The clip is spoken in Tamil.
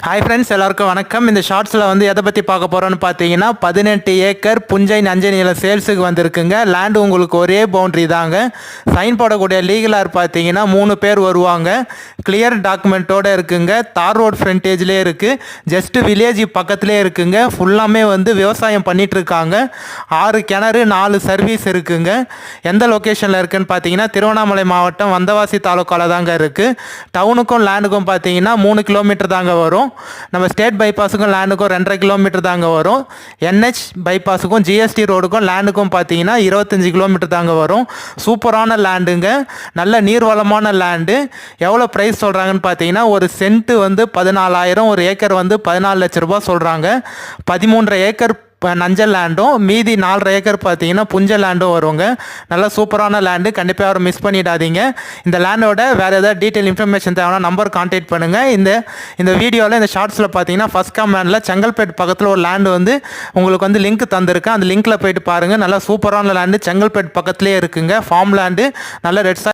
ஹாய் ஃப்ரெண்ட்ஸ், எல்லாருக்கும் வணக்கம். இந்த ஷார்ட்ஸில் வந்து எதை பற்றி பார்க்க போகிறோன்னு பார்த்தீங்கன்னா 18 ஏக்கர் புஞ்சை நஞ்சை நிலம் சேல்ஸுக்கு வந்திருக்குங்க. லேண்டு உங்களுக்கு ஒரே பவுண்ட்ரி தாங்க. சைன் போடக்கூடிய லீகலார் பார்த்தீங்கன்னா 3 பேர் வருவாங்க. கிளியர் டாக்குமெண்ட்டோடு இருக்குங்க. தார் ரோட் ஃப்ரண்டேஜ்லேயே இருக்குது. ஜஸ்ட்டு வில்லேஜ் பக்கத்துலேயே இருக்குங்க. ஃபுல்லாமே வந்து விவசாயம் பண்ணிகிட்ருக்காங்க. 6 கிணறு 4 சர்வீஸ் இருக்குங்க. எந்த லொக்கேஷனில் இருக்குதுன்னு பார்த்தீங்கன்னா திருவண்ணாமலை மாவட்டம் வந்தவாசி தாலுக்காவில் தாங்க இருக்குது. டவுனுக்கும் லேண்டுக்கும் பார்த்தீங்கன்னா 3 கிலோமீட்டர் தாங்க வரும். நம்ம ஸ்டேட் பைபாஸுக்கும் லேண்டுக்கும் 2.5 கிலோமீட்டர் தாங்க வரும். என்ஹெச் பைபாஸுக்கும் ஜிஎஸ்டி ரோடுக்கும் லேண்டுக்கும் பார்த்தீங்கன்னா 25 கிலோமீட்டர் தாங்க வரும். சூப்பரான லேண்டுங்க. நல்ல நீர்வளமான லேண்டு. எவ்வளோ ப்ரைஸ் சொல்கிறாங்கன்னு பார்த்தீங்கன்னா ஒரு சென்ட்டு வந்து 14,000, ஒரு ஏக்கர் வந்து 14 லட்ச ரூபா சொல்கிறாங்க. 13.5 ஏக்கர் நஞ்சல் லேண்டும் மீதி 4.5 ஏக்கர் பார்த்தீங்கன்னா புஞ்ச லேண்டும் வருங்க. நல்ல சூப்பரான லேண்டு. கண்டிப்பாக யாரும் மிஸ் பண்ணிடாதீங்க. இந்த லேண்டோட வேறு ஏதாவது டீட்டெயில் இன்ஃபர்மேஷன் தேவைன்னா நம்பர் கான்டாக்ட் பண்ணுங்கள். இந்த வீடியோவில் இந்த ஷார்ட்ஸில் பார்த்தீங்கன்னா ஃபஸ்ட் கமெண்டில் செங்கல்பேட் பக்கத்தில் ஒரு லேண்டு வந்து உங்களுக்கு வந்து லிங்க் தந்திருக்கேன். அந்த லிங்க்கில் போயிட்டு பாருங்கள். நல்லா சூப்பரான லேண்டு செங்கல்பேட் பக்கத்துலேயே இருக்குங்க. Form land. நல்ல ரெட்